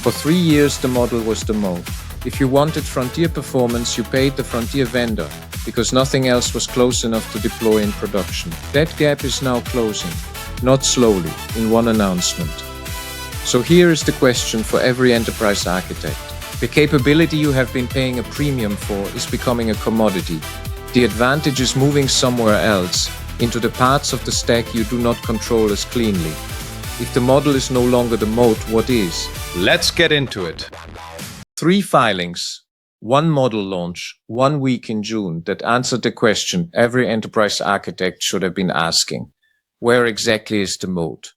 For 3 years, the model was the MOAT. If you wanted frontier performance, you paid the frontier vendor, because nothing else was close enough to deploy in production. That gap is now closing, not slowly, in one announcement. So here is the question for every enterprise architect. The capability you have been paying a premium for is becoming a commodity. The advantage is moving somewhere else, into the parts of the stack you do not control as cleanly. If the model is no longer the MOAT, what is? Let's get into it. 3 filings, 1 model launch, 1 week in June that answered the question every enterprise architect should have been asking. Where exactly is the MOAT?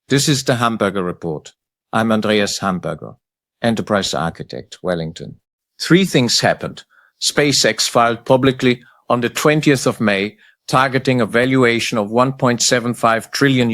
This is the Hamberger report. I'm Andreas Hamberger, enterprise architect, Wellington. 3 things happened. SpaceX filed publicly on the 20th of May, targeting a valuation of $1.75 trillion.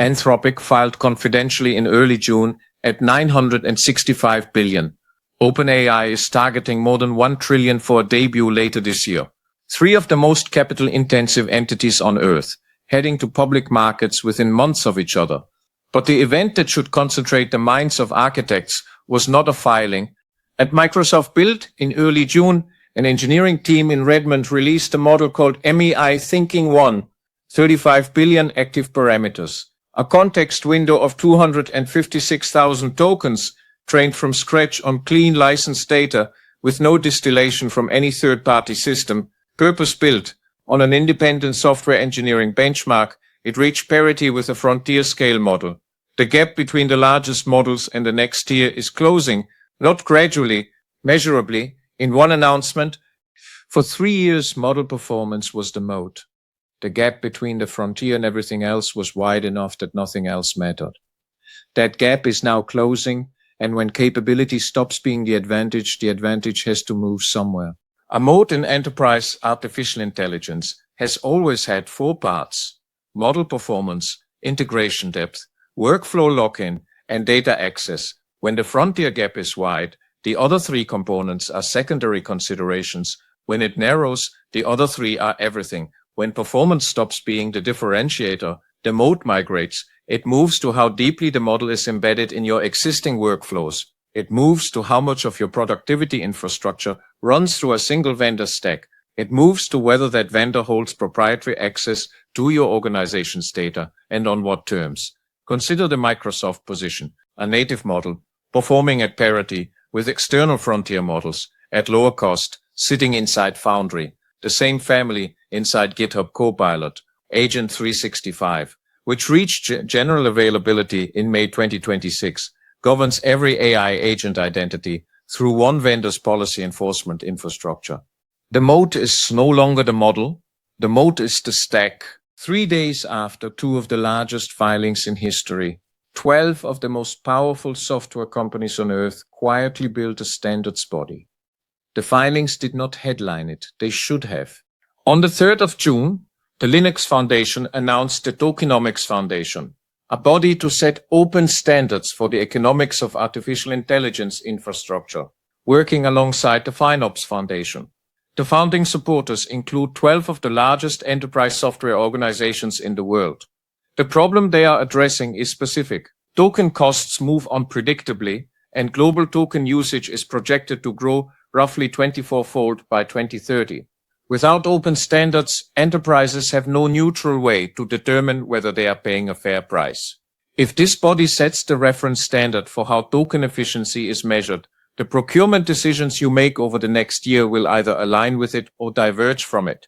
Anthropic filed confidentially in early June at $965 billion. OpenAI is targeting more than $1 trillion for a debut later this year. 3 of the most capital-intensive entities on Earth, heading to public markets within months of each other. But the event that should concentrate the minds of architects was not a filing. At Microsoft Build in early June, an engineering team in Redmond released a model called MEI Thinking 1, 35 billion active parameters, a context window of 256,000 tokens trained from scratch on clean licensed data with no distillation from any third-party system, purpose-built on an independent software engineering benchmark. It reached parity with a frontier scale model. The gap between the largest models and the next tier is closing, not gradually, measurably, in one announcement. For 3 years, model performance was the MOAT. The gap between the frontier and everything else was wide enough that nothing else mattered. That gap is now closing, and when capability stops being the advantage has to move somewhere. A MOAT in enterprise artificial intelligence has always had 4 parts: model performance, integration depth, workflow lock-in, and data access. When the frontier gap is wide, the other 3 components are secondary considerations. When it narrows, the other 3 are everything. When performance stops being the differentiator, the MOAT migrates. It moves to how deeply the model is embedded in your existing workflows. It moves to how much of your productivity infrastructure runs through a single vendor stack. It moves to whether that vendor holds proprietary access to your organization's data and on what terms. Consider the Microsoft position, a native model, performing at parity with external frontier models at lower cost, sitting inside Foundry, the same family inside GitHub Copilot, Agent 365, which reached general availability in May 2026, governs every AI agent identity through one vendor's policy enforcement infrastructure. The MOAT is no longer the model. The MOAT is the stack. 3 days after 2 of the largest filings in history, 12 of the most powerful software companies on Earth quietly built a standards body. The filings did not headline it. They should have. On the 3rd of June, the Linux Foundation announced the Tokenomics Foundation, a body to set open standards for the economics of artificial intelligence infrastructure, working alongside the FinOps Foundation. The founding supporters include 12 of the largest enterprise software organizations in the world. The problem they are addressing is specific. Token costs move unpredictably, and global token usage is projected to grow roughly 24-fold by 2030. Without open standards, enterprises have no neutral way to determine whether they are paying a fair price. If this body sets the reference standard for how token efficiency is measured, the procurement decisions you make over the next year will either align with it or diverge from it.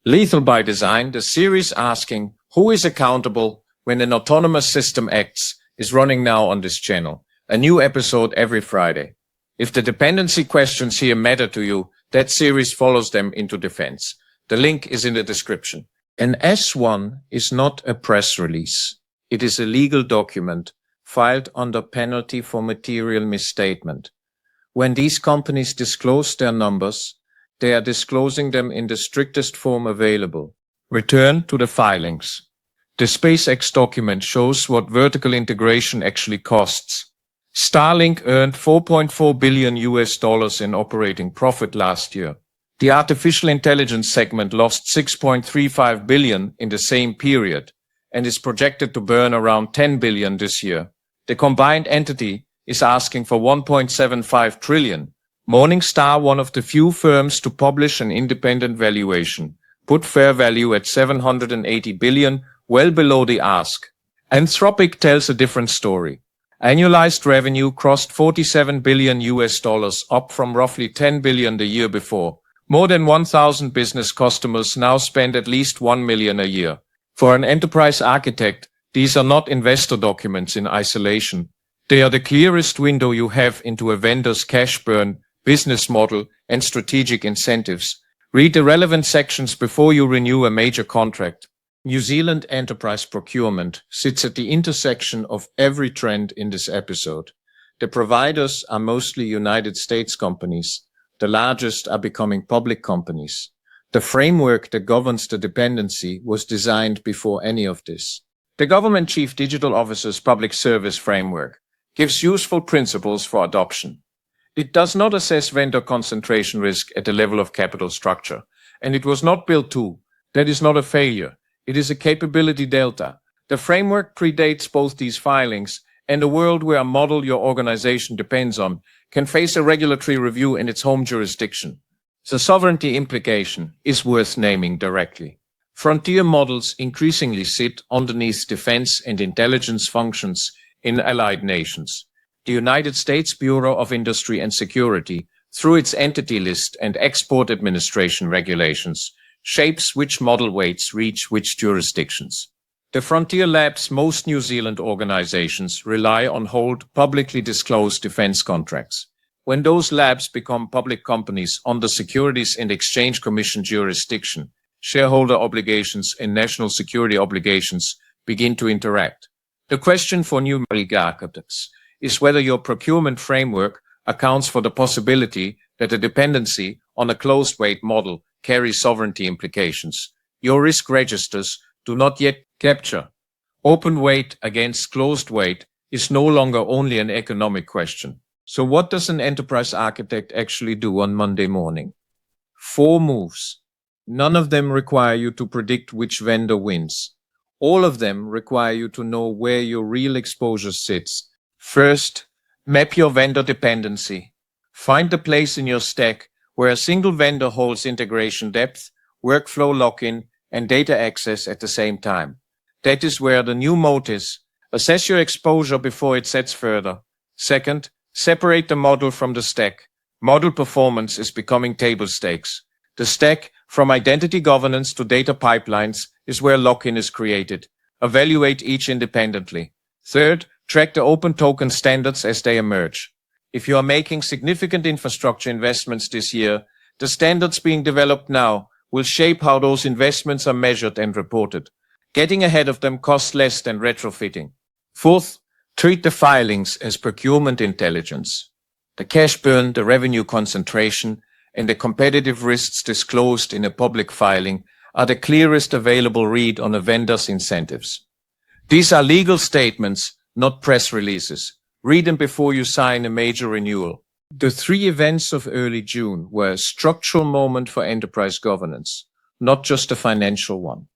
Lethal by Design, the series asking who is accountable when an autonomous system acts, is running now on this channel. A new episode every Friday. If the dependency questions here matter to you, that series follows them into defense. The link is in the description. An S1 is not a press release. It is a legal document filed under penalty for material misstatement. When these companies disclose their numbers, they are disclosing them in the strictest form available. Return to the filings. The SpaceX document shows what vertical integration actually costs. Starlink earned $4.4 billion in operating profit last year. The artificial intelligence segment lost $6.35 billion in the same period and is projected to burn around $10 billion this year. The combined entity is asking for 1.75 trillion. Morningstar, one of the few firms to publish an independent valuation, put fair value at 780 billion, well below the ask. Anthropic tells a different story. Annualized revenue crossed $47 billion, up from roughly 10 billion the year before. More than 1,000 business customers now spend at least 1 million a year. For an enterprise architect, these are not investor documents in isolation. They are the clearest window you have into a vendor's cash burn, business model, and strategic incentives. Read the relevant sections before you renew a major contract. New Zealand enterprise procurement sits at the intersection of every trend in this episode. The providers are mostly United States companies. The largest are becoming public companies. The framework that governs the dependency was designed before any of this. The Government Chief Digital Officer's Public Service Framework gives useful principles for adoption. It does not assess vendor concentration risk at the level of capital structure, and it was not built to. That is not a failure. It is a capability delta. The framework predates both these filings, and a world where a model your organization depends on can face a regulatory review in its home jurisdiction. The sovereignty implication is worth naming directly. Frontier models increasingly sit underneath defense and intelligence functions in allied nations. The United States Bureau of Industry and Security, through its entity list and export administration regulations, shapes which model weights reach which jurisdictions. The frontier labs most New Zealand organizations rely on hold publicly disclosed defense contracts. When those labs become public companies under Securities and Exchange Commission jurisdiction, shareholder obligations and national security obligations begin to interact. The question for new MIGRATES is whether your procurement framework accounts for the possibility that a dependency on a closed-weight model carries sovereignty implications. Your risk registers do not yet capture. Open weight against closed weight is no longer only an economic question. So what does an enterprise architect actually do on Monday morning? 4 moves. None of them require you to predict which vendor wins. All of them require you to know where your real exposure sits. First, map your vendor dependency. Find the place in your stack where a single vendor holds integration depth, workflow lock-in, and data access at the same time. That is where the new MOAT is. Assess your exposure before it sets further. Second, separate the model from the stack. Model performance is becoming table stakes. The stack, from identity governance to data pipelines, is where lock-in is created. Evaluate each independently. Third, track the open token standards as they emerge. If you are making significant infrastructure investments this year, the standards being developed now will shape how those investments are measured and reported. Getting ahead of them costs less than retrofitting. Fourth, treat the filings as procurement intelligence. The cash burn, the revenue concentration, and the competitive risks disclosed in a public filing are the clearest available read on a vendor's incentives. These are legal statements, not press releases. Read them before you sign a major renewal. The 3 events of early June were a structural moment for enterprise governance, not just a financial one.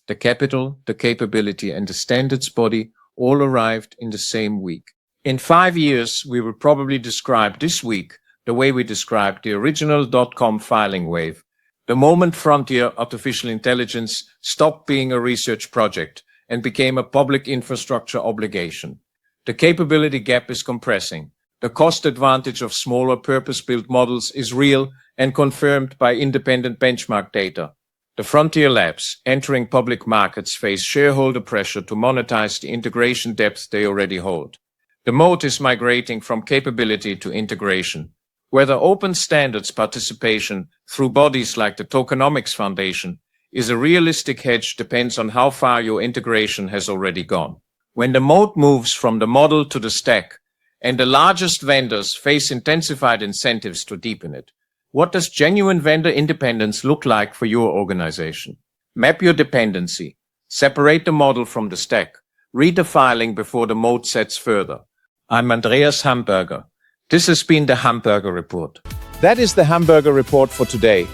The capital, the capability, and the standards body all arrived in the same week. In 5 years, we will probably describe this week the way we described the original .com filing wave, the moment frontier artificial intelligence stopped being a research project and became a public infrastructure obligation. The capability gap is compressing. The cost advantage of smaller purpose-built models is real and confirmed by independent benchmark data. The frontier labs entering public markets face shareholder pressure to monetize the integration depth they already hold. The MOAT is migrating from capability to integration. Whether open standards participation through bodies like the Tokenomics Foundation is a realistic hedge depends on how far your integration has already gone. When the MOAT moves from the model to the stack, and the largest vendors face intensified incentives to deepen it, what does genuine vendor independence look like for your organization? Map your dependency. Separate the model from the stack. Read the filing before the MOAT sets further. I'm Andreas Hamberger. This has been the Hamberger Report. That is the Hamberger Report for today.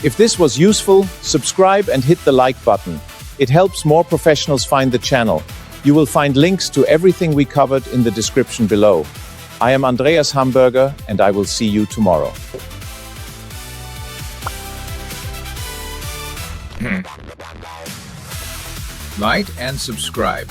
If this was useful, subscribe and hit the like button. It helps more professionals find the channel. You will find links to everything we covered in the description below. I am Andreas Hamberger, and I will see you tomorrow. Like and subscribe.